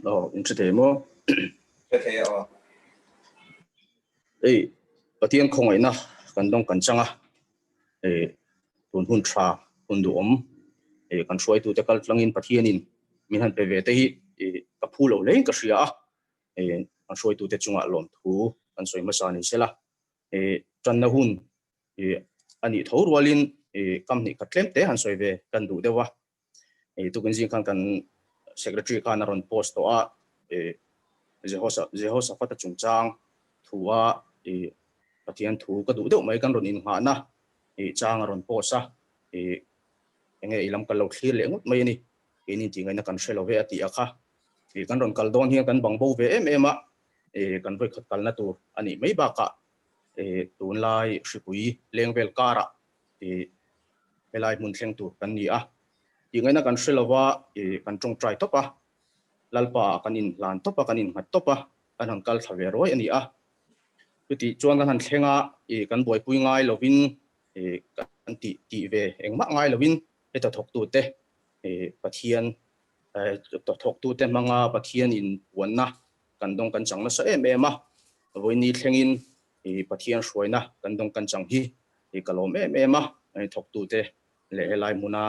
Intrate mo. Patien không ai na kan dong kan changa tun hun tra hun duom kan shuai tu te kal tlangin pathianin min han pe ve te hi ka phulo lein ka ria kan shuai tu te chunga lom thu kan soi ma sa ni sela tran na hun ani thor walin kam ni ka tlem te han soi ve kan du dewa tu kan jing kan secretary kan ron post to a jehosa pata chungchang thua pathian thu ka du deuh mai kan ron in ha na chang ron posa enge ilam kal lo thlir le ngut mai ni ini tingai na kan shelo ve ati akha kan ron kal don hi kan bang bo ve em a kan voi khat kal na tu ani mai ba ka tun lai shipui lengvel kara helai mun thleng tu kan ni a tingai na kan shelo wa kan tong try topa lalpa kan in lan topa kan in hat topa kan han kal thave roi ani a ti chuan kan han thlenga kan boi pui ngai lovin kan ti ve engma ngai lovin eta thok tu te pathian to thok tu te manga pathian in wanna kan dong kan chang na sa em a voi ni thlengin pathian hruaina kan dong kan chang hi kalom em a thok tu te le helai muna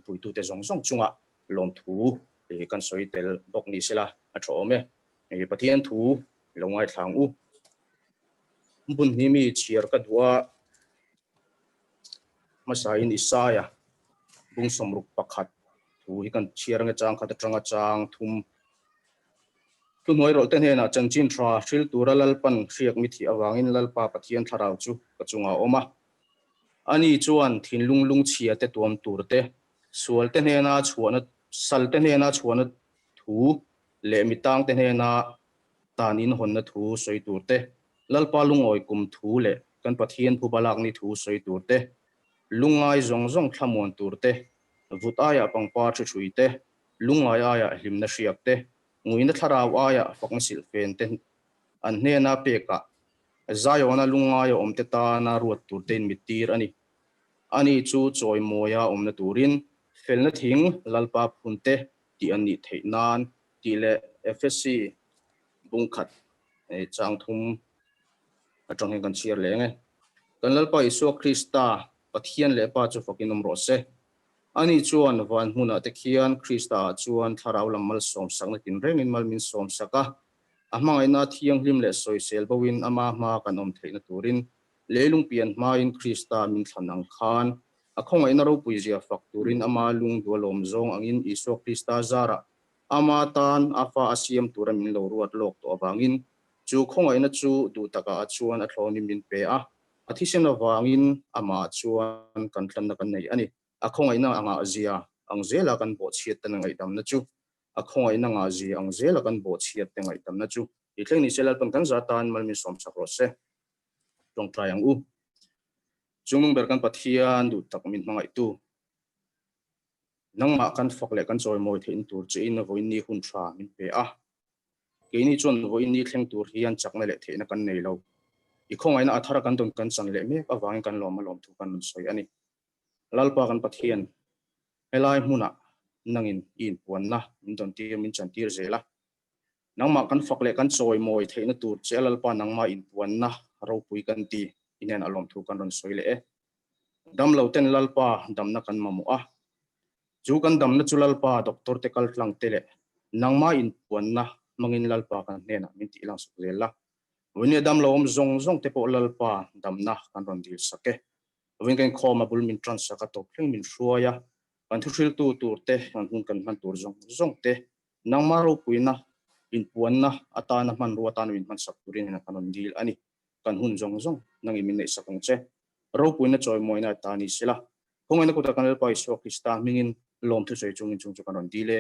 pui tu te zong zong chunga lom thu kan soi tel bok ni sela a thome pathian thu longai thlang u bun ni mi chiar ka dua masain isaya bung somruk pakhat thu hi kan chiar nga chang khat atanga chang thum tu noi ro ten he na changchin thra hril tura lalpan hriak mi thi awangin lalpa pathian tharau chu ka chunga oma ani chuan thinlung lung chia te tuam turte sual te he na chuana sal te he na chuana thu le mitang te he na tanin honna thu soi turte lalpa lungoi kum thu le kan pathian phu balak ni thu soi turte lungai zong zong thamon turte vut aya pangpa thu thuite lungai aya hlimna hriakte nguina tharau aya fakna silfen te an hne na peka zayona lungai omte ta na ruat turte mitir ani chu choi moya omna turin felna thing lalpa phunte ti ani theinan ti le fsc bungkhat changthum atang kan chiar lenge kan lalpa isu krista pathian le pa chu fakinom rose ani chuan van huna te khian krista chuan tharau lamal som sangna tin rengin malmin som saka amang ina thiang hlim le soisel bawin ama ma kanom theina turin leilung pian ma in krista min thanang khan akhong ina ro puizia fakturin ama lung dualom zong angin isu krista zara ama tan afa asiam turamin lo ruat lok to awangin chu khong ina chu du taka chuan a thloni min pe a athisen awangin ama chuan kan tlanna kan nei ani akhong ina anga azia angzela kan bo chiat tan ngai dam na chu akhong ina nga zi angzela kan bo chiat te ngai dam na chu itleng ni selal pan kan zatan malmi som sakrose tong tryang u chungmung ber kan pathian du tak min mangai tu nangma kan fakle kan choi moi thein tur che in voi ni hun thra min pe a keini chon voi ni thleng tur hian chakna le theina kan nei lo i khong aina athara kan don kan chan le me awang kan lom thu kan soi ani lalpa kan pathian helai huna nangin in puanna min don ti min chan tir zela nangma kan fakle kan choi moi theina tur che lalpa nangma in puanna ro pui kan ti inen alom thu kan ron soi le dam lo ten lalpa dam na kan mamu a chu kan dam na chulalpa doctor te kal tlang tele nangma in puanna mangin lalpa kan hena min ti lang suklela wini dam lo om zong zong te po lalpa dam na kan ron dil sake win kan khoma bul min transaka to phling min hruaya kan thusil tu turte kan hun kan man tur zong zong te nangma ro puina in puanna atana man ruatan win man sakturin na kan dil ani kan hun zong zong nangi min nei sakang che ro puina choi moina tani sila khongai na ko ta kan lalpa iso krista mingin lom thu sei chungin chung chu kan ron dile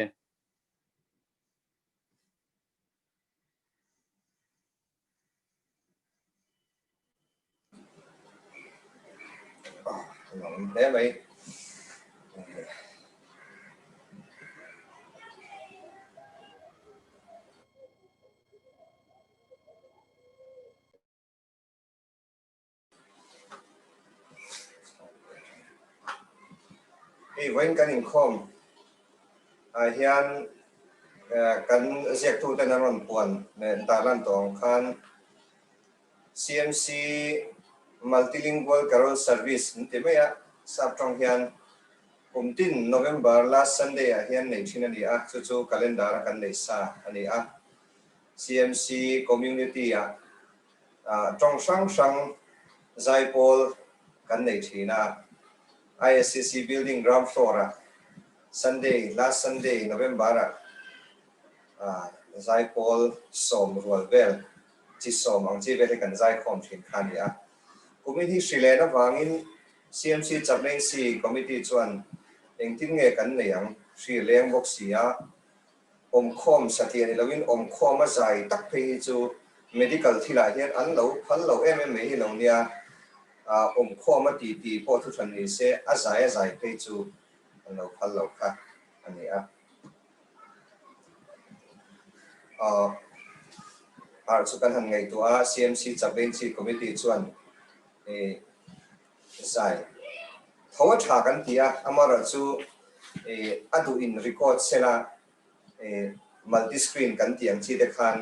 Thế vậy when kan Inkhawm hian กันเสียกทูแต่นรนปวนในตาลันตองคัน CMC Multilingual Carol Service นี่ไม่อะสับตรงเฮียนผมติน November last Sunday เฮียนในที่นั่นดีอะจู่ๆ calendar กันในซาอันนี้อะ CMC Community อะตรงช่างใจพอลกันในที่น่ะ ISCC Building Ground Floor อะ Sunday last Sunday November อะใจพอลส่งรัวเวลจิตส่งอังจีเวลกันใจคอมถิ่นคันนี้อะCommittee สิเลนะวางอิน CMC จับเลี้ยงสี Committee ชวนเองทิ้งเงกันเลี้ยงสิเลี้ยงบอกเสียคอมสักอย่างเราวินคอมมาใจตักไปจู medical ที่หลายเห็นอันเราพันเราMMA เราเนี่ยคอมมาตีพอทุกท่านนี่เสียอาศัยไปจูอันเราพันเราค่ะอันนี้สุกันหันไงตัว CMC จับเลี้ยงสี Committee ชวนใช่เขาว่าฉากันที่อามาราจูอดูอินรีคอร์ดเซล่ามัลติสกรีนกันที่อังชีเดคัน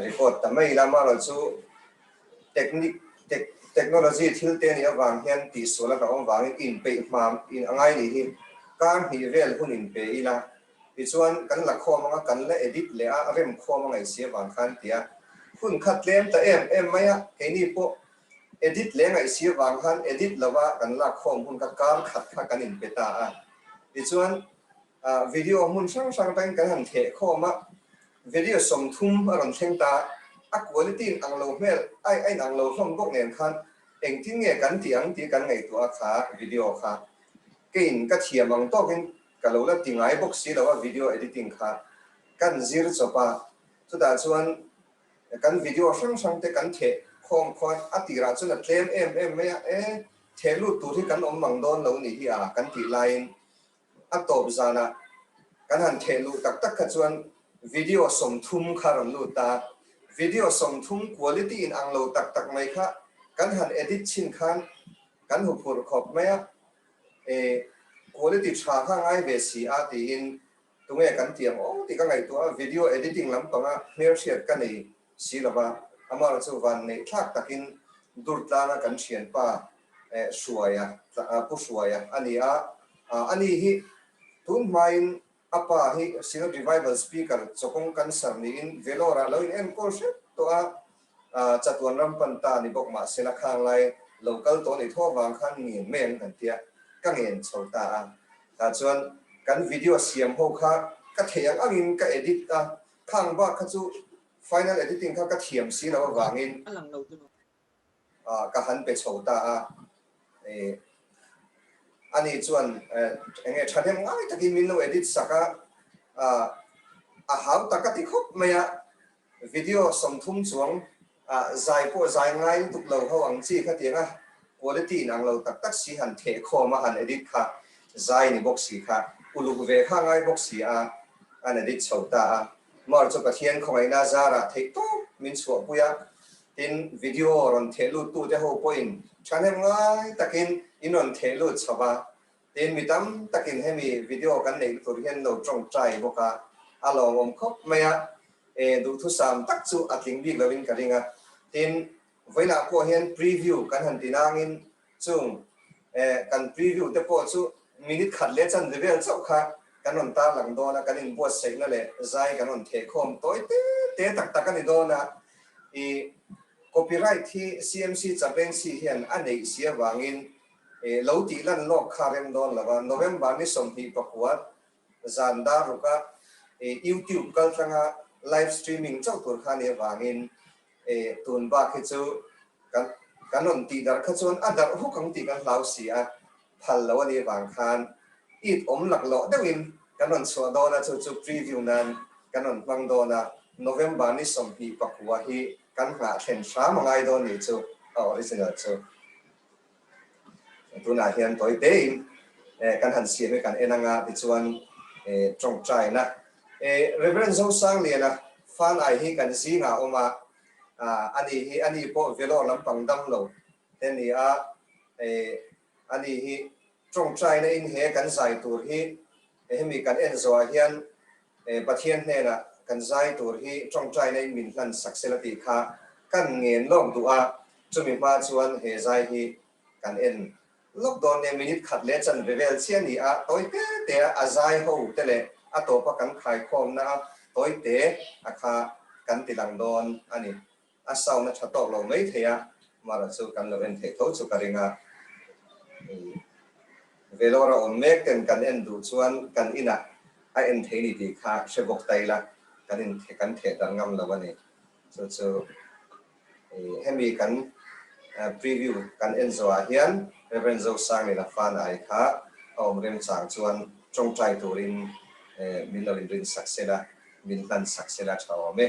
รีคอร์ดแต่ไม่ละมาราจูเทคโนโลยีที่เตนี่วางเฮียนตีส่วนแล้วก็วางอินไปมาอินง่ายนี่การฮีเวลหุ่นอินไปละที่ส่วนกันหลักข้อมันกันและเอดิตเลยเริ่มข้อมันไอเสียวางคันที่หุ่นคัดเล่มแต่ไม่อะแค่นี้พวกedit เลี้ยงไอเสียวางคัน edit แล้วว่ากันลากข้อมูลกับการขัดกันอินเปตาดิส่วนวิดีโอมุ่งช่างแต่งกันหันเทข้อมาวิดีโอสมทุมอารมณ์เชิงตาคุณภาพอังโลเมลไออังโลส่งพวกเนียนคันเองที่เงี้ยกันที่กันไงตัวขาวิดีโอขากินก็เทียมบางตัวกินกันเราแล้วที่ไงบอกสิแล้วว่าวิดีโอ editing ขากันซีร์จบะสุดท้ายส่วนกันวิดีโอช่างแต่กันเทคอนอติราชนเคลมไม่เทลูตัวที่กันมังโดนเราหนีที่กันที่ไลน์ตบจานะกันหันเทลูตักขจวนวิดีโอสมทุมคารมลูตาวิดีโอสมทุมคุณภาพอินอังโลตักไม่ค่ะกันหันเอดิตชินคันกันหุบหัวขอบไม่คุณภาพชาข้างไอเบสีตีอินตรงนี้กันเตียงที่กันไงตัววิดีโอเอดิติ้งลำปังเนื้อเชียดกันนี่สีละบ้าอามาเราจะวันนี้ทักตักินดูดลานะกันเชียนป้าช่วยผู้ช่วยอันนี้ฮิทุนมาอินป้าฮิสิ่ง revival speaker จะคงกันสำนีอินเวลอร์เราอินโคเชตตัวจัตุวันรำปันตานี่บอกมาเสนาข้างไล local ตัวนี้ทั่ววางข้างเงียนเมงกันเตียก็เงียนโซตาแต่ส่วนกันวิดีโอเสียงหัวข้าก็เทียงอินก็เอดิตข้างว่าข้าจูfinal editing เขาก็เทียมสีแล้ววางอินก็หันไปโชว์ตาอันนี้ส่วนเงี้ยฉันยังง่ายตะกี้มินโนเอดิตสักหาตะกัติคบไม่อะวิดีโอสมทุ่มสวงใจพวกใจง่ายทุกเราเขาหวังจีเขาเทียงคุณภาพนังเราตักสีหันเทคอมาหันเอดิตค่ะใจนี่บอกสีค่ะอุลุกเวข้างง่ายบอกสีอันเอดิตโชว์ตามาจุกเทียนของไอ้นาซาระเทคโตมินสวปุยตินวิดีโอรอนเทลูตู้เจ้าพอยน์ฉันเห็นง่ายตะกินอินอนเทลูชาวบ้านตินมิตั้มตะกินให้มีวิดีโอกันในตัวเห็นเราจงใจบอกว่าลองคบไม่ดูทุสามตักจูอัดลิงบิกแล้ววินกันยังตินเวลาพอเห็นพรีวิวกันหันตินางินจุงกันพรีวิวแต่พอจูมินิขัดเลี้ยจันเดวิลเจ้าค่ะกันนนตาหลังโดนกันอินบวชเสกนั่นแหละใจกันนนเทคอมตัวเตะตักกันอินโดนcopyright ที่ CMC จะเป็นสีเห็นอันนี้เสียวางอินเราตีลันโลกคาร์เรมโดนแล้วว่า November นี้สมที่ประกวดจันดารุกะYouTube ก็ทั้งไลฟ์สตรีมมิ่งเจ้าตัวข้านี้วางอินตุนบ้าคิดจูกันนนตีดาร์ขจวนอันดาร์หุกังตีกันลาวเสียพันแล้ววันนี้วางคานอีดหลักหล่อเดวินกันนนสวดโดนะจูพรีวิวนั้นกันนนฟังโดนะ November นี้สมที่ประกวดที่กันหาเห็นช้ามังไงโดนนี่จูoriginal จูตัวน่าเห็นตัวเต็มกันหันเสียไม่กันนังที่ชวนจงใจนะReverend เขาสร้างเนี่ยนะฟันไอให้กันซีงาออกมาอันนี้พอเวลาลำปังดังเราแต่นี่อันนี้จงใจในอินเหกันใส่ตัวให้มีกันเอ็นโซเฮียน pathian ne na kan zai tur hi trai nei min hlan sakselati kha kan ngen lom tua chumi ma chuan he zai hi kan en lockdown ne minute khat le chan revel chian ni a toi te a zai ho te le a to pa kan khai khom na toi te a kha kan ti dang don ani a sau na thatok lo mai thea mara chu kan lo en the tho chu karinga Vellore on mek ten kan en du chuan kan ina a en the ni ti kha shebok taila kan in kan the dan ngam lo ani chu hemi kan preview kan en zo a hian reverend zo sang ni la fan ai kha om rem chang chuan trong trai turin min lo rin saksela min lan saksela chaw me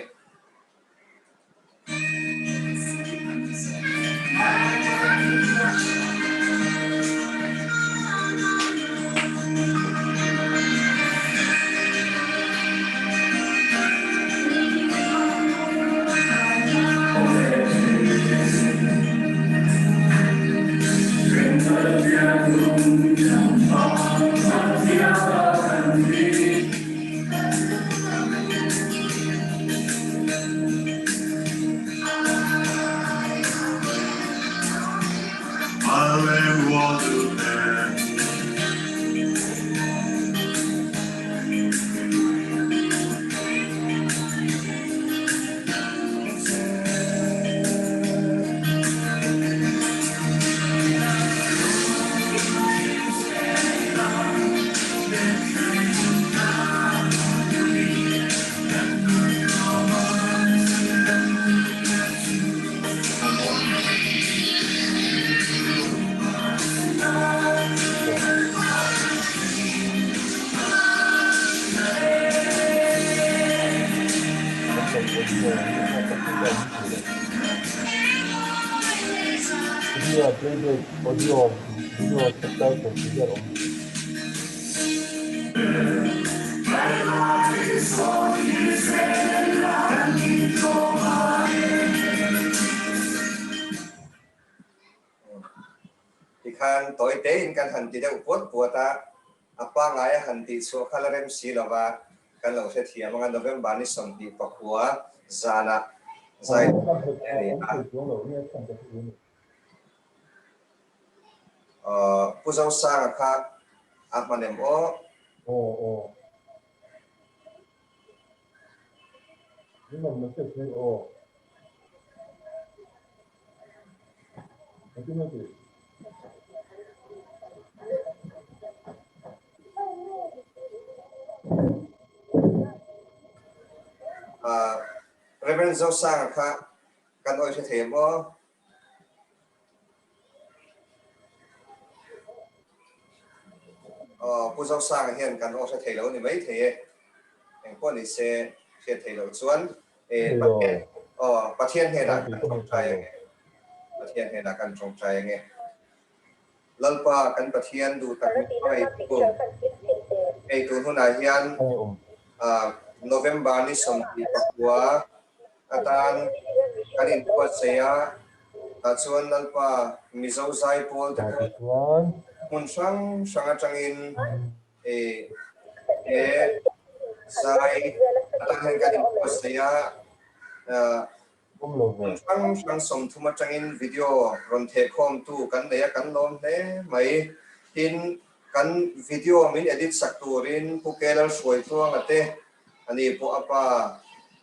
audio video subtitle clear on. Ikan toy te in kan hanti de upot puata apa ngaya hanti so kalarem silova kan lo se thia mga November ni somti Pachuau zana zai Puzausanga kha ahmanem o Ini mesti oh. Nanti. Reverend Zoremsanga kha kan oi se them o Puzausanga hian kan o se thelo ni mai the en ko ni se thelo chuan pathian he da kan trong trai pathian he da kan trong trai nge lalpa kan pathian du tak ai ko ei tu huna hian November ni somti Pachuau atan kanin ko seya chuan lalpa Mizo zai pol te mun sang sanga changin zai atan kanin ko seya sang som thuma changin video ron the khom tu kan leya kan lom hle mai tin kan video min edit sakturin pukelar soi thuang ate ani po apa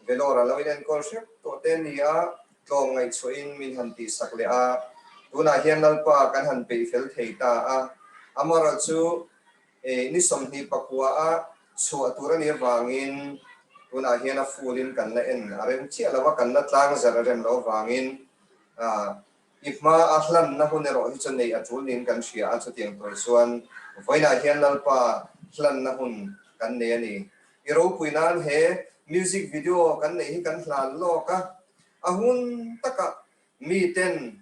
Vellore lawin ko ship to ten ya tlong ngai choin min hanti sakle a tuna hian lalpa kan han pe fel theita a amara chu ni somni Pachuau a chu atura ni wangin tuna hian a fulin kan la en arem chi alawa kan la tlang zara rem lo wangin ifma ahlan na hunero hi chonei a chulin kan sia a chutiang tor chuan voina hian lalpa hlan na hun kan ne ani iro puinan he music video kan nei hi kan hlan lo ka ahun taka mi ten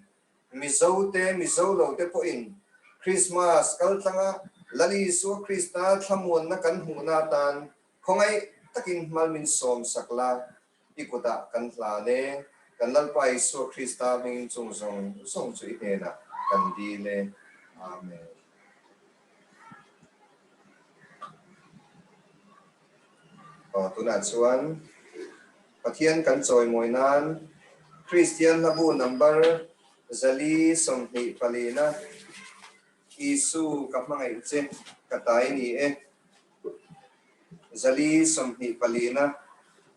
Mizo lo te po in Christmas kal tanga lali so Krista thamun na kan huna tan khongai takin malmin som sakla ikuta kan hlane kan lalpai so Krista min chung song chu itena kan dile amen. tu na chuan pathian kan choi moinan Christian labu number zali somni palina isu kamangai che katai ni zali somni palina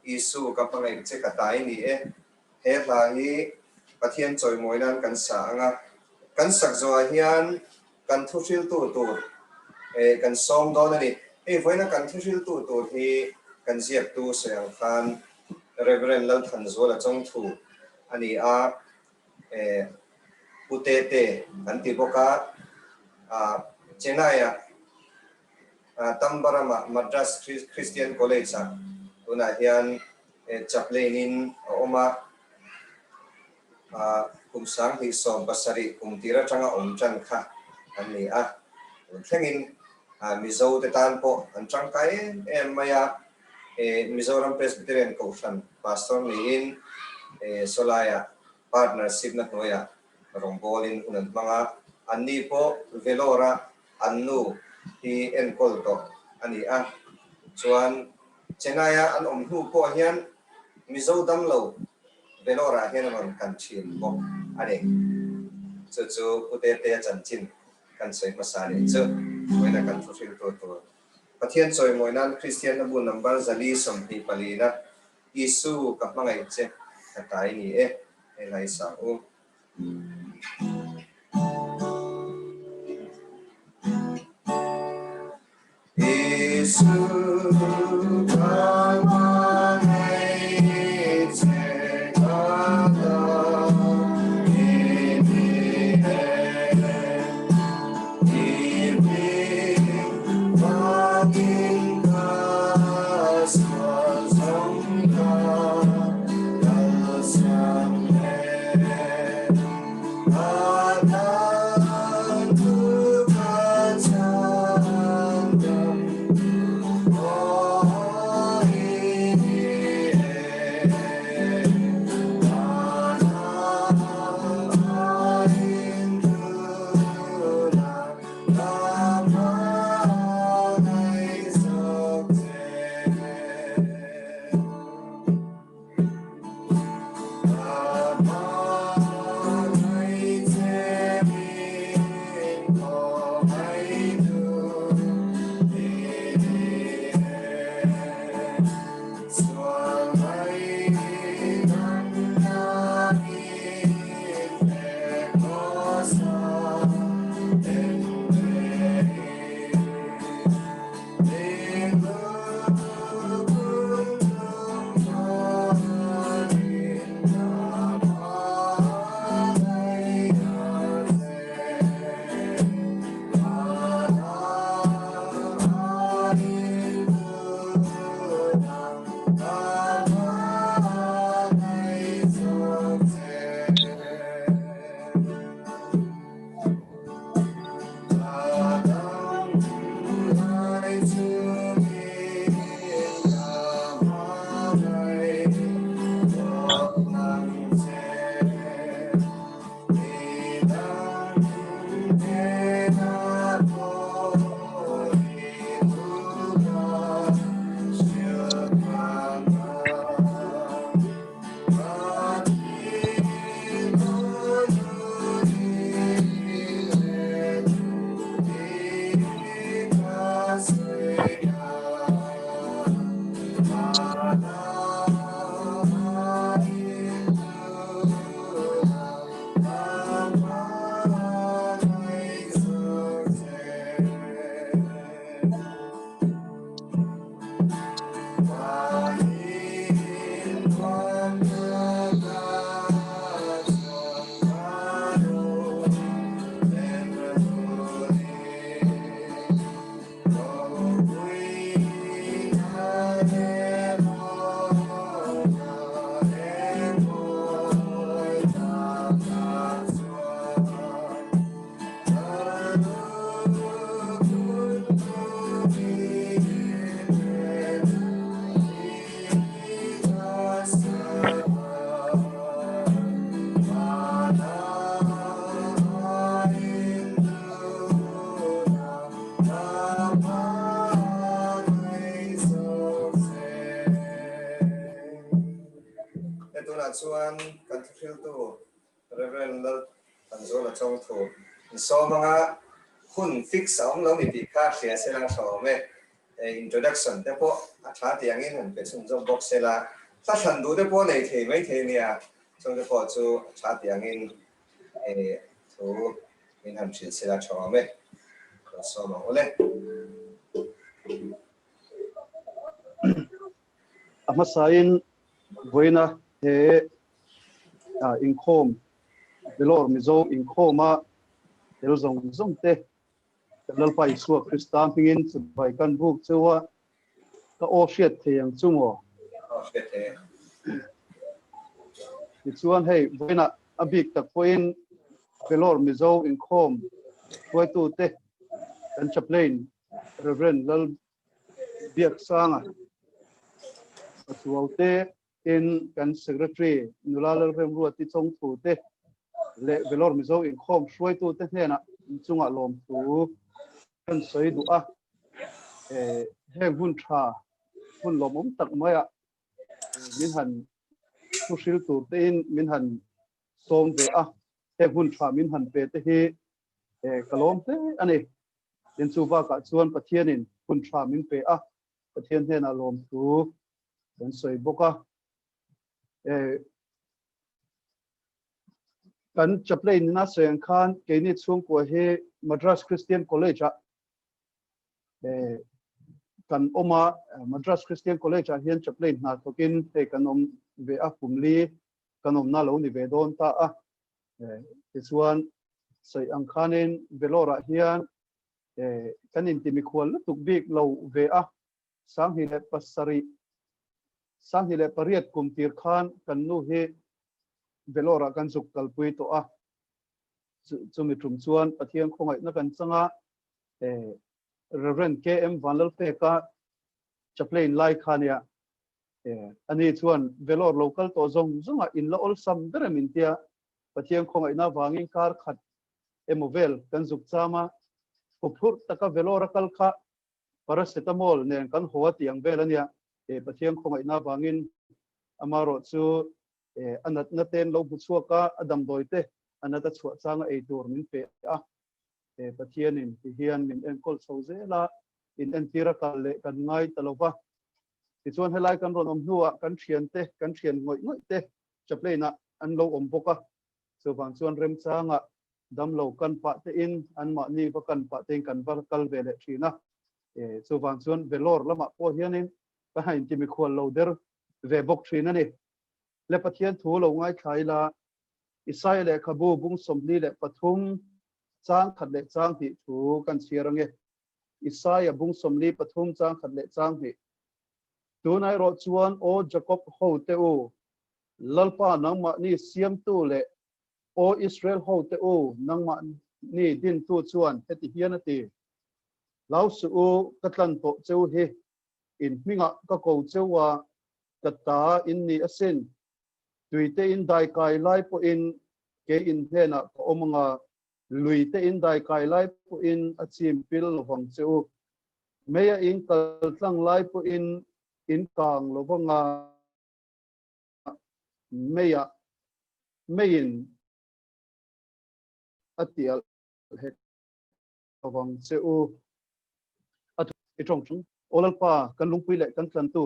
isu kamangai che katai ni he la hi pathian choi moinan kan sa anga kan sak zo hian kan thusil tu kan som do na ni voina kan thusil tu hi kan ziak tu sayang khan Reverend Lalthanzuala Chawngthu ani a Bete-a kan tiboka Chennai Tambaram Madras Christian College tuna hian Chaplain in oma kumsang hi som basari kumtira changa omchan kha ani thlengin Mizo te tan po an chang kai maya Mizoram Presbyterian Koshan pastor ni in solaya partnership na noya rongbolin unan mga anni po Vellore annu hi enkolto ani chuan Chennai an omhu po hian Mizo damlo Vellore hian man kan chin po ani chu Bete-a chanchin kan sei masani chu moina kan fulfill to pathian choi moinan Christian abu number zali sompi palina isu kamangai che katai ni elai sa isu kamangai che tuna chuan kan thil tu Reverend Lalthanzuala Chawngthu so manga hun fix ong lo mi pi kha khia se lang so me introduction te po a tha tiang in han pe chung jong box se la ta than du te po nei the mai the nia chung te po chu tha tiang in thu in han thil se la chaw me so ma ole Amasain Voina he Inkhawm Vellore Mizo Inkhawma zong te lalpai suwa Kristan pingin sebai kan buk cewa ka oshet te yang cungo Ituan hey Voina abik tak poin Vellore Mizo Inkhawm HRUAITU te dan Chaplain Reverend Lalbiaksanga Pachuau te in kan secretary Lalbiaksanga ti Chawngthu te le Vellore Mizo Inkhawm HRUAITU te hena chunga lom tu kan soi du a he hun tha hun lom tak maya min han tu sil tu te in min han som ve a he hun tha min han pe te hi kalom te ani in chu ba ka chuan pathian in hun tha min pe a pathian hena lom tu kan soi boka kan Chaplain na seng khan ke ni chung ko he Madras Christian College a kan oma Madras Christian College a hian Chaplain na thokin he kanom ve a pumli kanom na lo ni ve don ta a chuan sei ang khanin Vellore hian kan in timi khwal tuk bik lo ve a sang hi le pasari sang hi le pariat kum tir khan kan nu he Vellore kan zuk kalpui to a chumi trum chuan pathian khongai na kan changa Reverend KM Vanlal pe ka Chaplain lai khania ani chuan Vellore local to zonga in la ol sam beremin tia pathian khongai na wangin kar khat emovel kan zuk chama phur taka Vellore kal kha paracetamol nen kan hoa tiang velania pathian khongai na wangin amaro chu anat na ten lo buchuaka adam doite anata chua changa ei tur min pe a pathian in hian min enkol sozela in entira kal le kan ngai talova ti chuan helai kan ron om nuwa kan thian ngoi te Chaplain an lo om boka so wang chuan rem changa dam lo kan pa te in an ma ni ba kan pa te kan bar kal vele thina so wang chuan Vellore lama po hianin ka hain ti mi khwal lo der ve bok thina ni le pathian thu lo ngai thaila isai le khabu bung somli le pathum chang khat le chang hi thu kan chiarange isai bung somli pathum chang khat le chang hi tunai ro chuan o Jacob ho te u lalpa nangma ni siam tu le o Israel ho te u nangma ni din tu chuan heti hian ati lau su u katlan to cheu hi in minga ka ko chewa kata in ni asin tuite in dai kai lai po in ke in thena ko omanga luite in dai kai lai po in achim pil lovang cheu meya in kal tlang lai po in kang lovanga meyin atial he lovang cheu atu itong chung olalpa kan lungpui le kan tlantu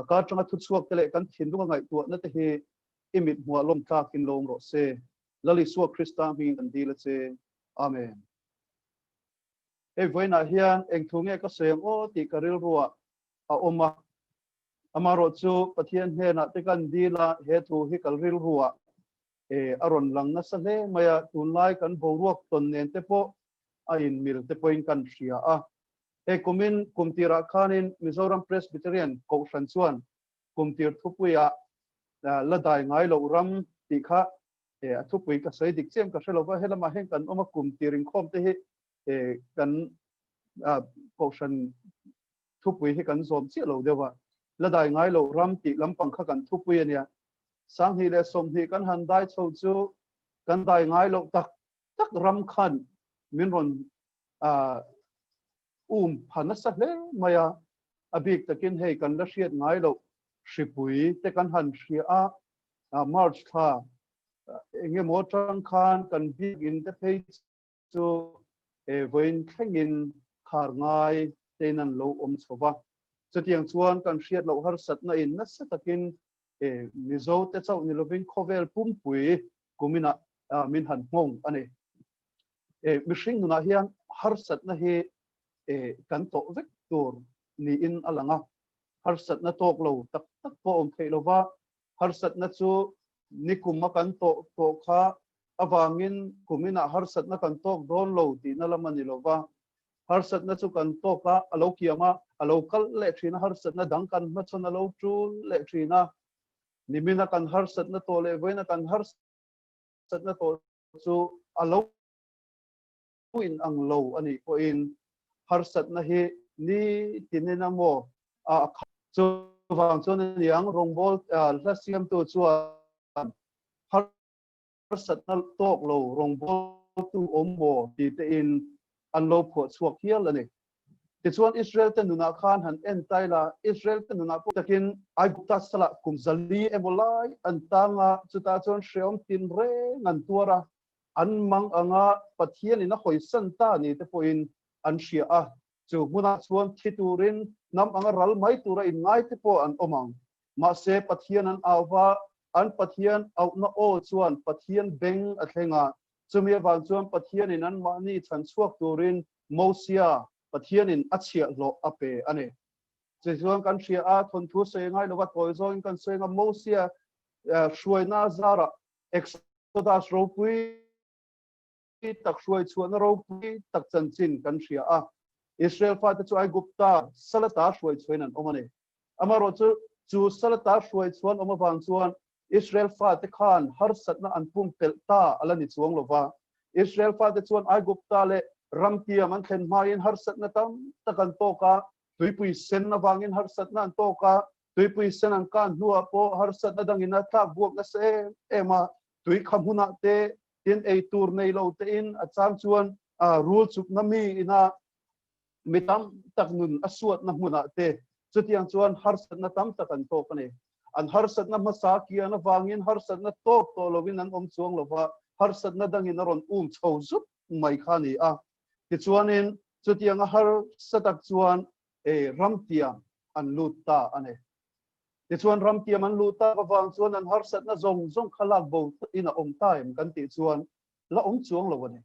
ka changa thutsuak tele kan thindunga ngai tu na te hi imit hua lom ta kin long ro se lali suak Kristan hing kan dila che amen voina hian eng thunge ka sem o ti karil ruwa a oma amaro chu pathian he na te kan dila he thu hi kalril ruwa aron lang na sa le maya tunlai kan boruak ton nen te po a in mil te poin kan ria a kumin kumtira khanin Mizoram Presbyterian ko san chuan kumtir thupuya ladai ngai lo ram ti kha thupui ka sei dik chem ka hrelowa helama heng kan oma kumtiring khom te hi kan ko san thupui hi kan zom chi lo dewa ladai ngai lo ram ti lampang kha kan thupui ania sang hi le som hi kan han dai chho chu kan dai ngai lo tak ram khan min ron phanasa hle maya abik takin hei kan la hriat ngai lo hripui te kan han hria a March kha nge mo tang khan kan big in the page to voin khangin khar ngai tenan lo chowa chutiang chuan kan hriat lo har sat na in na satakin Mizo te chau ni lovin khovel pum pui kumina min han mong ani mishing na hian har sat na hi kan to vek tur ni in alanga har sat na tok lo tak tak po om theilova har sat na chu nikum ma kan to kha awangin kumina har sat na kan tok don lo ti na lamani lova har sat na chu kan to ka alo kiama alo kal le thina har sat na dang kan ma chon alo tu le thina nimina kan har sat na to le voina kan har sat na to chu alo in ang lo ani ko in har sat na hi ni tinena mo chu wang chon yang rongbol la siam to chuan har sat na tok lo rongbol tu ombo ti te in an lo pho chuak hial ani ti chuan Israel te nuna khan han en taila Israel te nuna po takin ai gupta sala kum zali emolai an tanga chuta chuan shreom tin re ngan tuara an mang anga pathian in a khoi san ta ni te po in an shia a chu muna chuan thiturin nam anga ral mai tura in ngai te po an omang ma se pathian an awa an pathian au na o chuan pathian beng a thlenga chumi wang chuan pathian in an ma ni chan chuak turin mosia pathian in achia lo ape ane chuan kan shia a thon thu se ngai lo wat poi zo in kan se nga mosia shruaina zara exodus ro pui tak shruai chuan ro pui tak chan chin kan shia a Israel fa te chu ai gupta salata shruai chuan an omane amaro chu salata shruai chuan oma wang chuan Israel fa te khan har satna an pum pelta alani chuang lova Israel fa te chuan ai gupta le ramtia man thlen main har satna tam takan to ka tuipui sen na wangin har satna an to ka tuipui sen an kan hua po har satna dangina thak buak na se ema tui khamuna te tin ei tur nei lo te in a chang chuan rule chuk na mi ina mitam taknun aswat na huna te chutiang chuan har satna tam takan to ka ne an har satna masa kia na wangin har satna to lovin an chuang lova har satna dangin ron chho zup mai khani a ti chuanin chutiang har satak chuan ramtiam an luta ane ti chuan ramtiam an luta ka wang chuan an har satna zong khalak bo in a time kan ti chuan la chuang lovani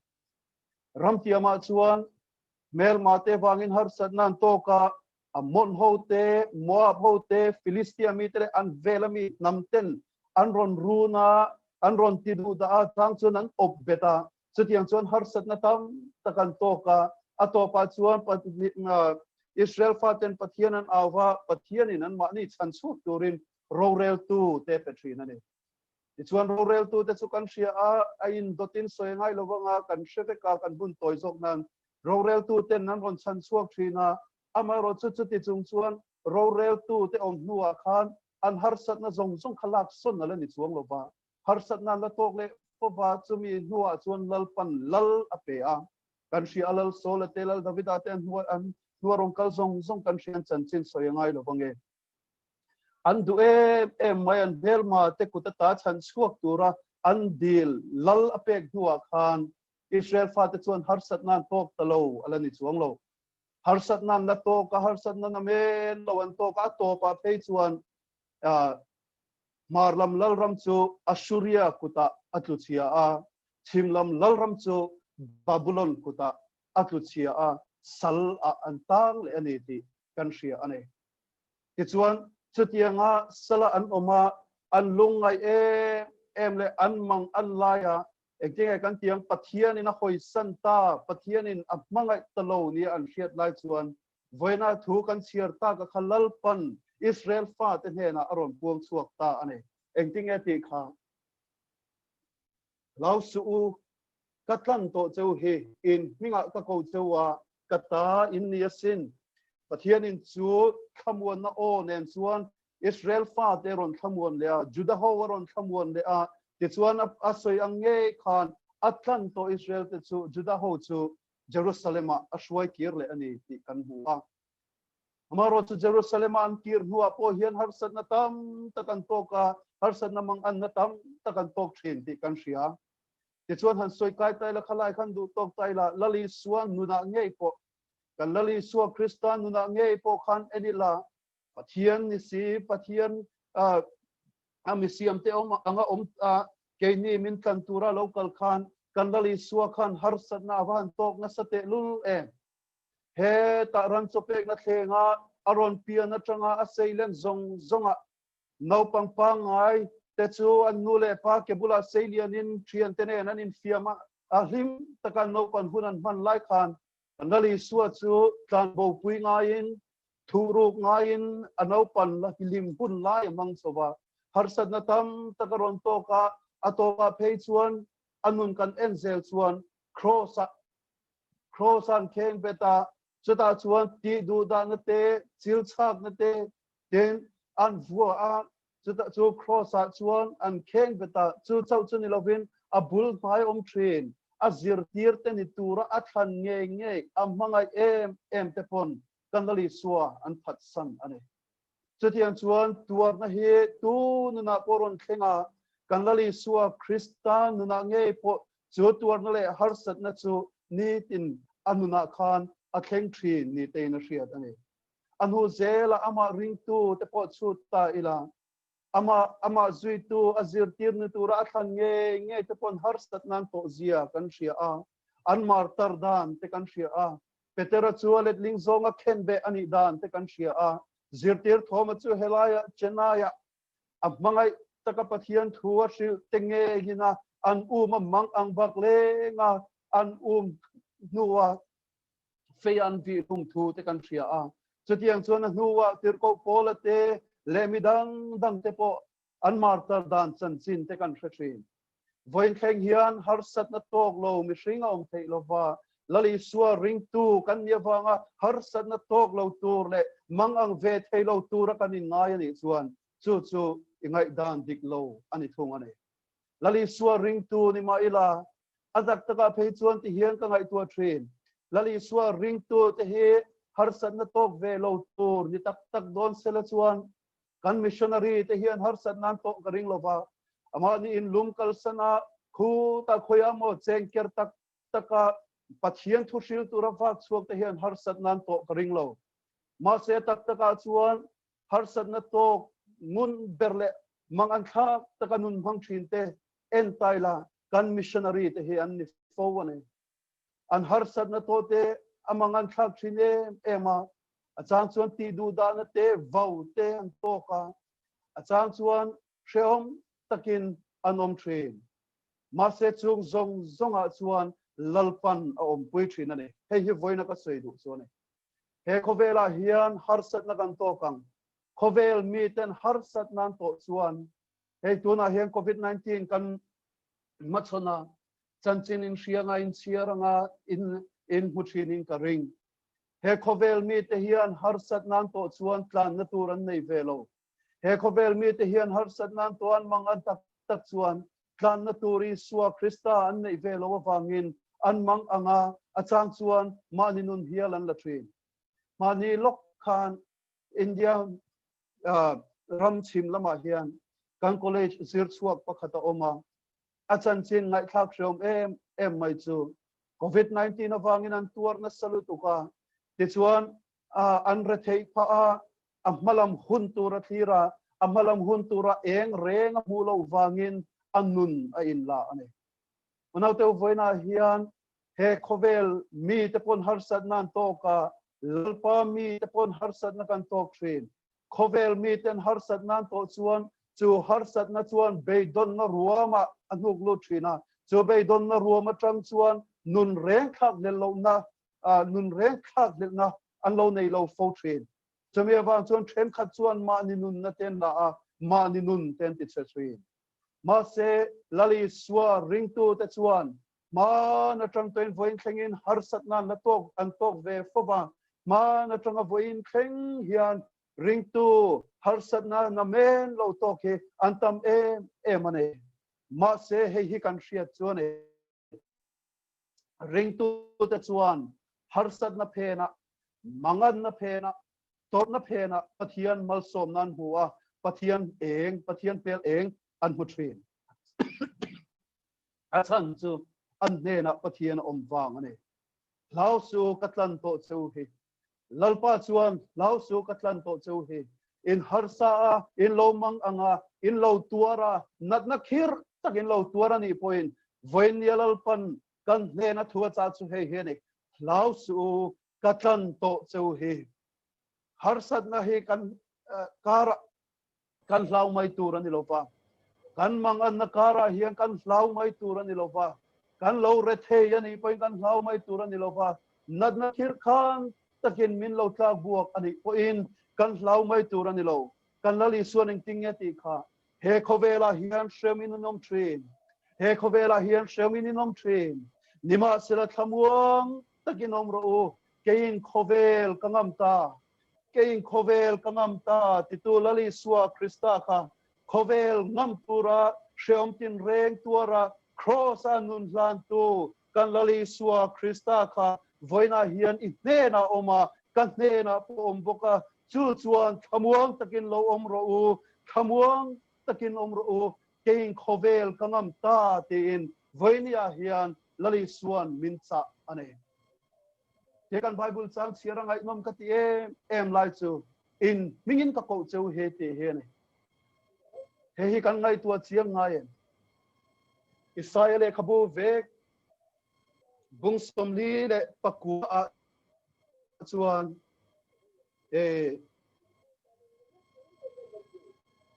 ramtiama chuan mel mate wangin har satna an to ka amon hote moab hote philistia mitre an velami namten an ron runa an ron tidu da tang chuan an op beta chutiang chuan har satna tam takan to ka atopa chuan Israel faten pathian an awa pathian in an mani chan chu turin rorel tu te petrin ani ti chuan rorel tu te chu kan sia a in dotin soengai lovanga kan sheve ka kan bun toy jok nan rorel tu ten nan ron chan chuak thina amaro chu ti chung chuan rorel tu te om nuwa khan an har satna zong khalak son na ni chuang lova har satna la tok le pova chumi nuwa chuan lalpan lal apea kan sia alal sol telal davida ten huwa an nuwa rong kal zong kan sian chan chin soyangai lovange an du mai an belma te kutata chan chuak tura an dil lal apek nuwa khan Israel fa te chuan har satna tok talo alani chuang lo har satna na to ka har satna na me lo an to ka to pa pe chuan marlam lalram chu Assyria kuta atluchia a chimlam lalram chu Babylon kuta atluchia a sal a antang le ani ti kan ria ane ti chuan chutianga sala an oma an lungai em le an mang an laya ekting kan tiang pathian in a khoi santa pathian in apmangai talo ni an hriat lai chuan voina thu kan chiar ta ka khalal pan Israel fa te hena aron puang chuak ta ane engting ti kha lau su katlan to cheu he in minga ka ko chewa kata in niasin pathian in chu khamwan na o nen chuan Israel fa te ron khamwan le Judah ho ron khamwan le a ti chuan a soi ange khan atlan to Israel te chu Judah ho chu Jerusalem a shwai kir le ani ti kan bu a amaro chu Jerusalem an kir nuwa po hian harsat na tam takan toka harsat na mang an na tam takan tok thin ti kan ria ti chuan han soi kai tai la khalai khan du tok tai la lali suan nuna ngei po kan lali suwa Kristan nuna ngei po khan enila pathian ni si pathian amisiam te anga keini min kan tura local khan kan lali suwa khan harsat na van tok na sate lul he ta ran chopek na thenga aron pia na tanga a seilen zonga no pangai te chu an nule pa ke bula seilian in thian tene nan in fiama a him takan no pan hunan man lai khan nali suwa chu tlan bo pui nga in thuru nga in ano pan la hilim bun lai mang sowa harsat na tam takaron to ka atoka phei chuan anun kan enzel chuan cross an keng beta chuta chuan ti du da na te chil chak na te den an vua a chuta chu cross a chuan an keng beta chu chau chu ni lovin a bul mai thin a zir tir te ni tura a than nge a mangai em te pon kanali suwa an phat san ani chutian chuan tuar na hi tu na poron khenga kanali suwa Kristan nuna nge po chu tuar na le harsat na chu ni tin anuna khan a kheng thin ni te na riat ani anu zela ama ring tu te po chu ta ila ama zui tu azir tir ni tu ra than nge te pon harsat nan to zia kan ria a an mar tar dan te kan ria a petera chualet ling zonga khen be ani dan te kan ria a zirtir thoma chu helaya Chennai mangai taka pathian thuwa sil tenge hina an mang ang bak le nga an nuwa fe an vi thu te kan ria a chutiang chuan nuwa tir ko polate le midang dang te po an martar dan chan chin te kan thrin voin kheng hian harsat na tok lo mi hringa thei lova lali suwa ring tu kan yawanga harsat na tok lo tur le mang ang ve thei lo tur kan in ngai ani chuan chu ingai dan dik lo ani thung ani lali suwa ring tu ni ma ila azak taka phei chuan ti hian ka ngai tu thin lali suwa ring tu te hi harsat na tok ve lo tur ni tak don sela chuan kan missionary te hian harsat nan tok ka ring lova ama ni in lum kal sana khu ta khoya mo cheng ker taka pathian thu sil tura vak chuak te hian harsat nan tok ka ring lo ma se taka chuan harsat na tok mun berle mang an kha taka nun hang thin te en taila kan missionary te hi an ni fowani an harsat na to te amang an thak thine ema achang chuan ti du da na te vau te an toka achang chuan sheom takin anom thin ma se chung zonga chuan lalpan a pui thin ani he hi voina ka sei du chuan he khovela hian harsat na kan tokang khovel mi ten harsat nan to chuan he tuna hian COVID-19 kan machona chanchin in rianga in siaranga in huthinin ka ring he khovel mi te hian harsat nan to chuan tlan na turan nei velo he khovel mi te hian harsat nan to an mang an tak chuan tlan na turi suwa Krista an nei velo wangin an mang anga achang chuan mani nun hial an la thin mani lok khan India ram chim lama hian kan college zir chuak pakhata oma achan chin ngai thak shom em mai chu COVID-19 awangin an tuar na salutuka ti chuan an re thei pha a malam hun tura thira a malam hun tura eng reng mulo wangin annun a in la ani manau te voina hian he khovel mi te pon harsat nan toka lalpa mi te pon harsat na kan tok thin khovel mi ten harsat nan to chuan chu harsat na chuan beidon na ruama anuk lu thina chu beidon na ruama tang chuan nun reng khak le lo na nun reng khak le na an lo nei lo fo thin chumi awang chuan then khat chuan ma ni nun na ten la ma ni nun ten ti che thin ma se lali suwa ring tu te chuan ma na tang ten voin thlengin harsat na na tok an tok ve fowa ma na tang a voin thleng hian ring tu harsat na men lo to ke antam mane ma se he kan hriat chuan ring tu te chuan harsat na phena mangan na phena tot na phena pathian mal som nan huwa pathian pel eng an hu thin athan chu an ne na pathian om wang ani lau su katlan to chu hi lalpa chuan lau su katlan to chu hi in harsa in lo mang anga in lo tuara nat na khir tak in lo tuara ni point voin yalal pan kan ne na thua cha chu he he ni lau su katlan to chu hi harsat na hi kan kara kan lau mai turan ni lo pa kan mangan na kara hiang kan lau mai turan ni lo pa kan lo rethe yani point kan lau mai turan ni lo pa nat na khir khan takin min lo tla buak ani po in kan lau mai turan ni lo kan lali suaning tingya ti kha he khovela hian shemin nom train he khovela hian shemin nom train nima sila thamuang takin om ro kein khovel kangam ta kein khovel kangam ta titu lali suwa krista kha khovel ngam pura sheom tin reng tuara cross anun lan tu kan lali suwa krista kha voina hian i hne na oma kan hne na om boka chu chuan thamuang takin lo om ro u thamuang takin om ro u kein khovel kangam ta tin voinia hian lali suan mincha ane te kan bible sang siarang ai nom ka ti em lai chu in mingin ka ko chu he te he ne he hi kan ngai tua chiang ngai en Israel e khabu vek bung som li le paku a chuan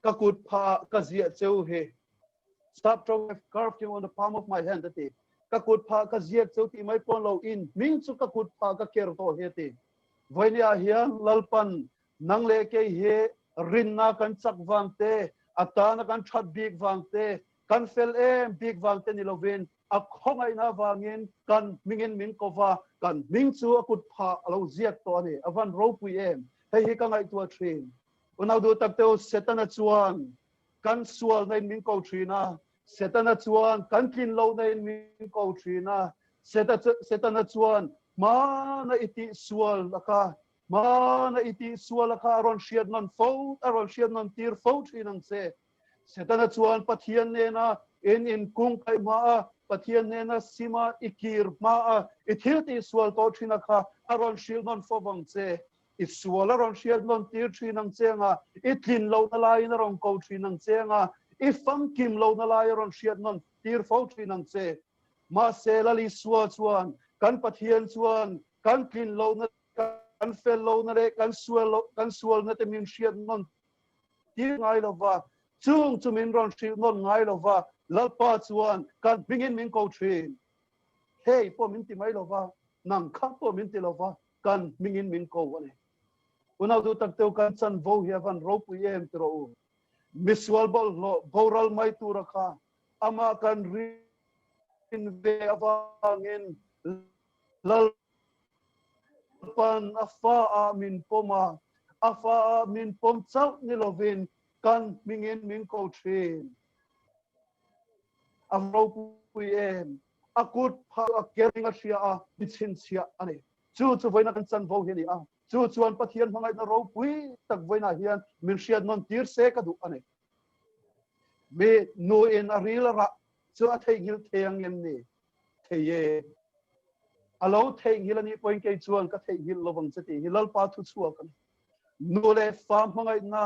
kakut pha ka zia cheu he stop throwing a curfew on the palm of my hand that kakut pha ka zia cheu ti mai pon lo in ming chu kakut pha ka ker to he ti voinia hian lalpan nang le ke he rin na kan chak wang te atana kan that big wang te kan fel big wang te ni lovin a khongai na wangin kan mingin min kova kan ming chu akut pha lo ziak to ani avan ro pui hei hi ka ngai tua train unau du tak teu setana chuan kan sual nei min ko thina setana chuan kan kin lo nei min ko thina setana chuan ma na iti sual laka ma na iti sual laka ron shiat non fo aron shiat non tir fo thinang se setana chuan pathian ne na in kung kai ma pathian ne na sima ikir ma ithil ti sual to thina kha aron shil non fo bang se isual aron shiat non tir thinang chenga ithin lo na lai na rong ko thinang chenga ifam kim lo na lai ron shiat non tir fo thinang che ma se lali suwa chuan kan pathian chuan kan kin lo na kan fel lo na le kan sual na te min shiat non tir ngai lo wa chung chumin ron shiat non ngai lo wa lalpa chuan kan bingin min ko thin hey po min ti mai lo wa nang kha po min ti lo wa kan mingin min ko wa ne unau du tak teu kan chan vo hi van ro pu em tro miswal bol lo boral mai tu rakha ama kan rin ve awangin lal pan afa min poma afa min pom chau ni lovin kan mingin min ko thin amro pu em akut pha kering a sia a bithin sia ani chu voina kan chan vo hi ni a chu chuan pathian mangai na ro pui tak voina hian min shiat non tir se ka du ane me no in a real ra chu a thei gil theng em ni theye alo thei gil ani point ke chuan ka thei gil lovang chati hilal pa thu chuak kan no le fam mangai na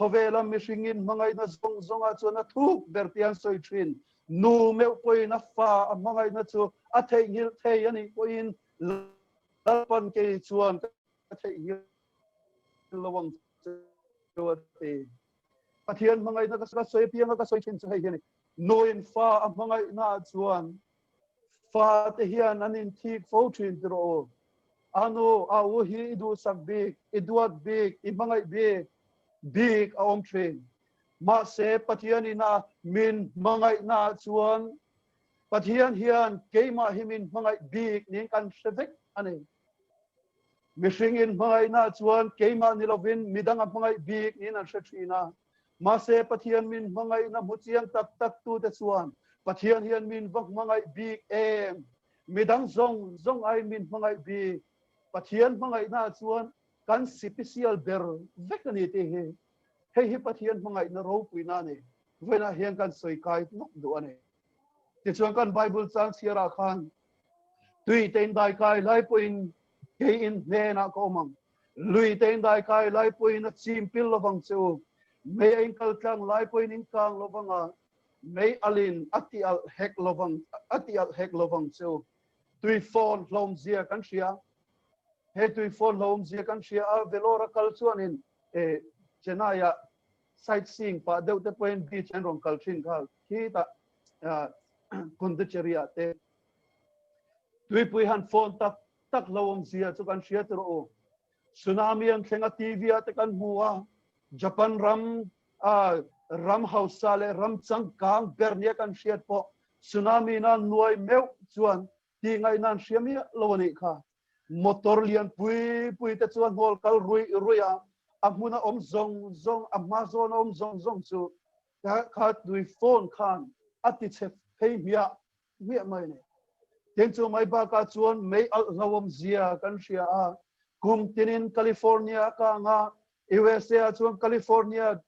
khovela mishingin mangai na zong zonga chuan a thu bertian soi thin nu me point na fa mangai na chu a thei gil thei ani point lalpan ke chuan thei gil lawang chuate pathian mangai na ka soi piang ka soi thin chu hei ni noin fa mangai na chuan fa te hian anin thik fo thin tro ano a wo hi du sak big eduat big I mangai big a om thin ma se pathian ina min mangai na chuan pathian hian keima himin mangai big ning kan sevek ani mishing in mangai na chuan keima nilovin midang a mangai big nin an thina ma se pathian min mangai na muchiang tak tu te chuan pathian hian min vak mangai big midang zong ai min mangai big pathian mangai na chuan kan sipisial ber vekani te he pathian mangai na ro puina ne vena hian kan soi kai nok do ane ti chuan kan bible chang sira khan tui ten dai kai lai puin ke in ne na ko mang lui ten dai kai lai puin a chim pil lovang chu me in kal tlang lai puin in kang lovanga me alin atial hek lovang chu tui phone lom zia kan sia he tui phone lom zia kan sia a Vellore kal chuan in Chennai sightseeing pa deuh te point beach and rong kalthin khal khi ta Pondicherry te tui pui han phone tak lawang zia chu kan sia tro o tsunami ang thenga TV te kan hua Japan ram house sale ram changkang bernia kan sia po tsunami na nuai meu chuan ti ngai nan siami lawani kha motor lian pui te chuan hol kal ruya amuna om zong Amazon om zong chu ka tui phone khan ati che phei mia mai ne ten chu mai ba ka chuan mei al lawam zia kan sia a kum tinin California ka nga USA chuan California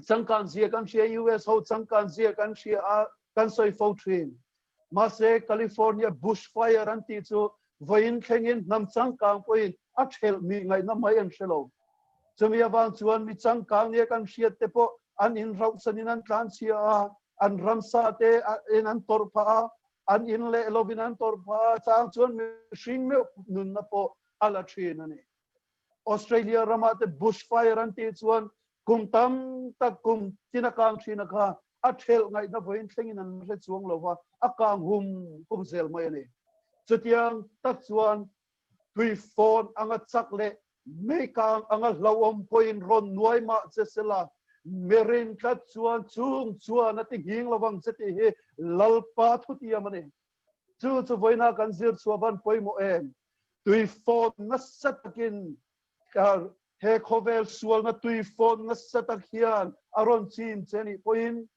changkan zia kan sia US ho changkan zia kan sia a kan soi fo thin ma se California bushfire an ti chu voin khengin nam changkang poin a thel mi ngai na mai an shelo chumi awang chuan mi changkang ne kan sia te po an in rau sanin an tlan sia an ramsa te in an torpa an in le lovin an torpa chang chuan mi shing me nun na po ala thin ani Australia ramate bushfire an ti chuan kum tam tak kum tinakang thinaka a thel ngai na voin thlengin an re chuang lova akang hum zel mai ani chutiang tak chuan tui phone anga chakle me kang anga lawom point ron nuai ma chesela merin khat chuan chuan ati hing lawang cheti he lalpa thutia mane chu voina kan zir chuaban poimo em tui phone na satakin he khovel sual na tui phone na satak hian aron chin cheni point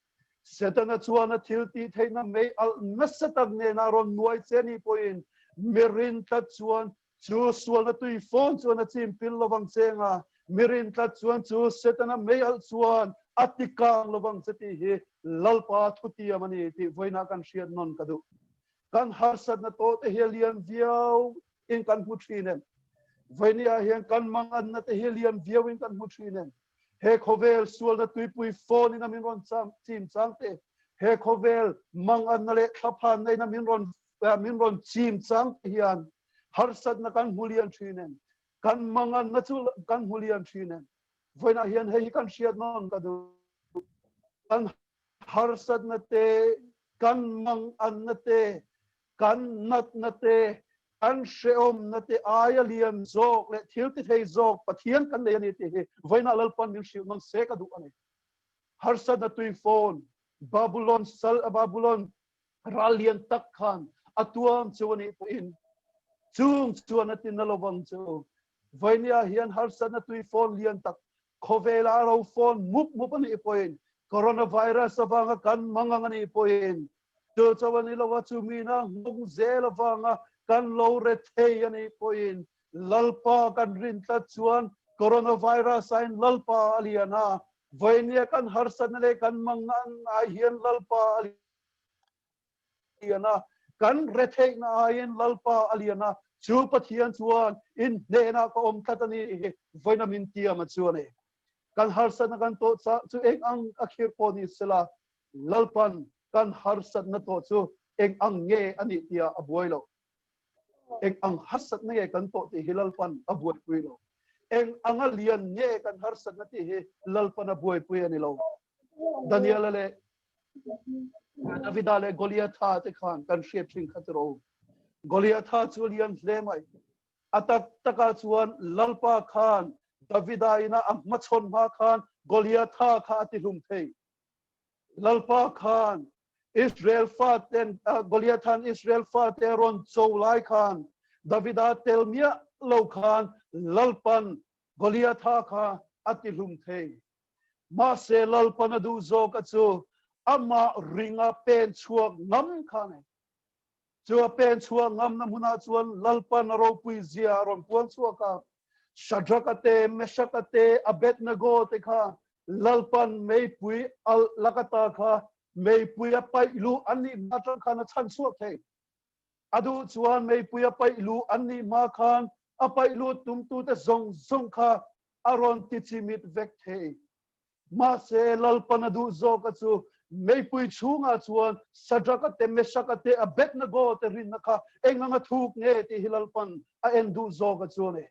setana chuan a thilti theina me al na satak ne na ron nuai cheni point merin khat chuan chu sual na tui phone chuan a chim pil lowang chenga merin khat chuan chu setana me al chuan atikang lowang cheti he lalpa thuti amani ti voina kan shiat non kadu kan harsat na to te helian viau in kan puthinen voinia hian kan mangan na te helian viau in kan puthinen he khovel sual na tui pui phone in amin ron chim changte he khovel mangan na le thaphan nei na min ron chim chang hian harsat na kan hulian thinen kan mangan na chu kan hulian thinen voina hian he kan shiat non kadu kan harsat na te kan mangan na te kan nat na te an sheom na te aya liam zok le thil ti thei zok pathian kan le ani te voina lalpan min shiu mang se ka du ani harsat na tui phone babylon ralian tak khan atuam chuani in chung chuan atin na lowang chu voinia hian harsat na tui phone lian tak khovela ro phone mup ani point coronavirus awanga kan mangang ani point chu chawani lawa chu mina hung zel awanga kan lo re thei ani point lalpa kan rin ta chuan coronavirus ain lalpa aliana voinia kan harsat na le kan mangang a hian lalpa aliana kan re thei na ain lalpa aliana chu pathian chuan in nena ko om thatani voina min tiam chuan kan harsat na kan to chu eng ang akhir poni sela lalpan kan harsat na to chu eng ang nge ani tia abuailo eng ang harsat na kan to ti hilalpan abuai puilo eng anga lian nge kan harsat na ti he lalpan abuai pui ani lo Daniel le Davidale Goliatha te khan kan shaping khatro Goliatha chu lian lemai atak taka chuan lalpa khan Davidaina amachon ma khan Goliatha kha ti lum thei lalpa khan Israel faten Goliathan Israel fateron chowlai khan Davida telmia lo khan lalpan Goliatha kha ati lum thei ma se lalpan adu zo ka chu ama ringa pen chuak ngam khan chu pen chuak ngam na huna chuan lalpan ro pui zia ron puan chuaka Shadrakate Meshakate Abednego te kha lalpan mei pui al lakata kha mei pui pai lu ani matra khana chan suak the adu chuan mei pui pai lu ani ma khan apai lu tum tu te zong zong kha aron ti chimit vek the ma se lalpan adu zo ka chu mei pui chunga chuan Shadrakate Meshakate Abednego te rin kha enganga thuk nge ti hilalpan a endu zo ka chu ne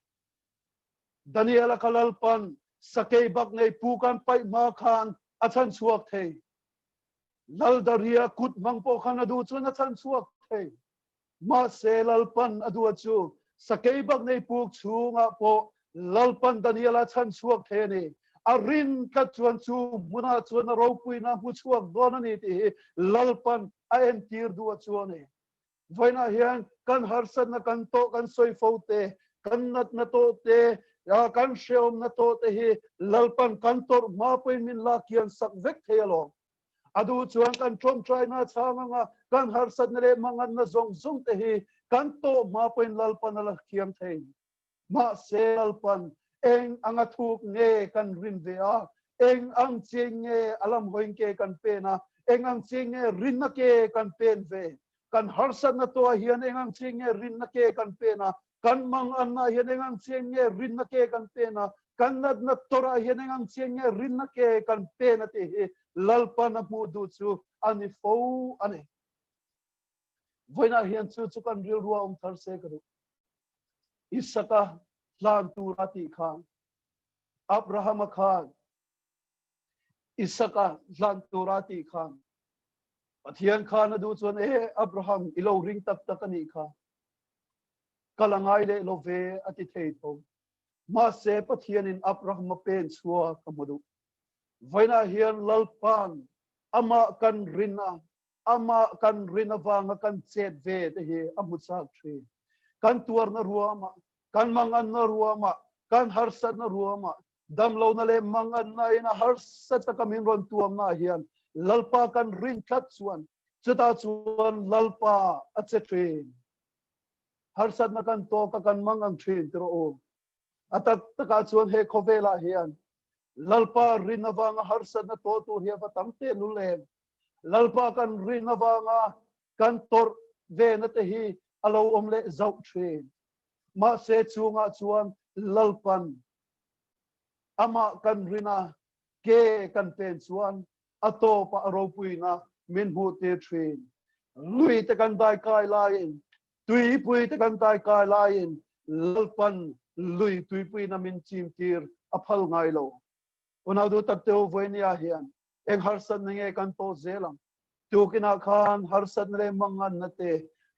Daniela kalalpan sakay bak ngay pukan pay makan atsan suak thay. Laldaria kut mangpo kan adu chu na chan suak thay. Ma se lalpan adu chu sakay bak ngay puk chu nga po lalpan Daniela chan suak thay ni. Arin kat chuan chu muna chuan na ropui na hu suak dona ni ti lalpan aen tir du chu ni. Vaina hian kan harsat na kan to kan soi fote kan nat na to te ya kan sheom na to te hi lalpan kantor ma pui min la kian sak vek thelo adu chuan kan trom try na changa kan harsat na le mangan na zong zong te hi kan to ma pui lalpan la kiam thei ma se lalpan eng anga thuk nge kan rin ve a eng ang ching nge alam hoing ke kan pe na eng ang ching nge rin na ke kan pen ve kan harsat na to hian eng ang ching nge rin na ke kan pe na kan mang anna hian eng ang ching nge rin na ke kan pe na kan nat na tora hian eng ang ching nge rin na ke kan pe na ti hi lalpan na mu du chu ani fo ani voina hian chu kan ril ruwa thar se ka Isaka Lalthanzuala rati khan Abraham khan Isaka Lalthanzuala rati khan Pathian khan adu chuan Abraham ilo ring tak tak ani kha kalangai le lo ve ati thei to ma se pathian in Abraham pen chua kamudu vaina hian lalpan ama kan rina wanga kan chet ve te hi amuchak thi kan tuar na ruama kan mangan na ruama kan harsat na ruama damlo na le mangan na ina harsat ta kamin ron tuam na hian lalpa kan rin khat chuan chuta chuan lalpa achetrin harsat na kan to ka kan mangang thin tro o atak taka chuan he khovela hian lalpa rinawanga harsat na to tu hi batam te nule lalpa kan rinawanga kan tor ve na te hi alo omle zau thin ma se chunga chuan lalpan ama kan rina ke kan pen chuan ato pa aropuina min hu te thin lui te kan dai kai lain tui pui te kan dai kai lain lalpan lui tui pui na min chim tir aphal ngai lo unadu tatteu voinia hian eng harsat nge kan to zelam tu kina khan harsat le mangan nate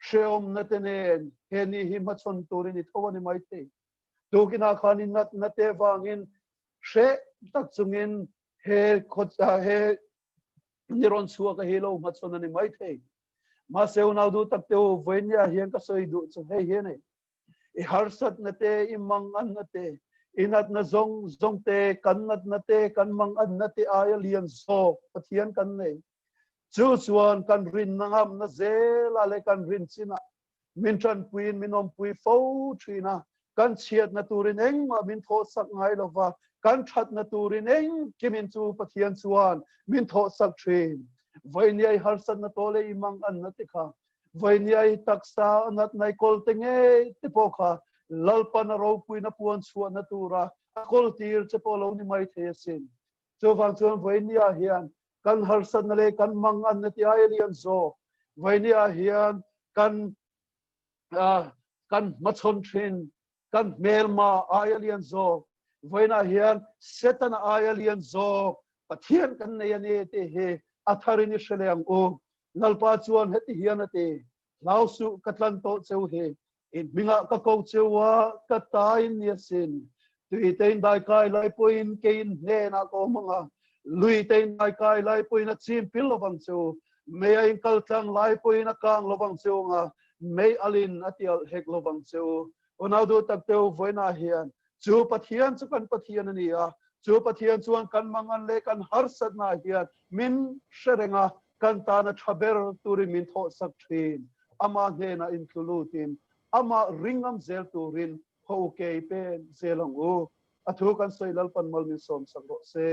sheom nate nen heni hi machon turin I thawani mai te tu kina khan in nat nate wangin she tak chungin he khota he niron suwa ka helo machon ani mai the ma se unadu tatteu voinia hian ka soi du chu he hian I harsat nate I mangan nate inat na zong zong te kan nat nate kan mangan nate aya lian so pathian kan nei chu chuan kan rin nangam na zela le kan rin china min tran puin minom pui fo thina kan chiat na turin eng ma min tho sak ngai lova kan that na turin eng kimin chu pathian chuan min tho sak thin voiniai harsat na tole I mangan nate kha voiniai taksa nat nai kol tenge te pokha lalpan ro pui na puan chuan na tura akol tir che polo ni mai thesin chu wang chuan voinia hian kan harsat na le kan mangan na ti alian zo voinia hian kan machon thin kan melma alian zo voina hian setan alian zo pathian kan nei ani te he atharini sheleang o lalpa chuan heti hian ate lausu katlan to cheu he in minga ka ko chewa ka tain yasin tui tein dai kai lai poin kein ne na ko mga lui tein dai kai lai poin na chim pil lovang chu me ai kal tang lai poin na kang lovang chu nga me alin atial hek lovang chu onaudu takteu voina hian chu pathian chu kan pathian ani a chu pathian chuan kan mangan le kan harsat na hian min sherenga kan ta na thaber turi min tho sak thin ama he na in tulutin ama ringam zel turin khâu kê pen xe lòng u thu kan soi lalpan mal min som sang ro se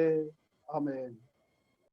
amen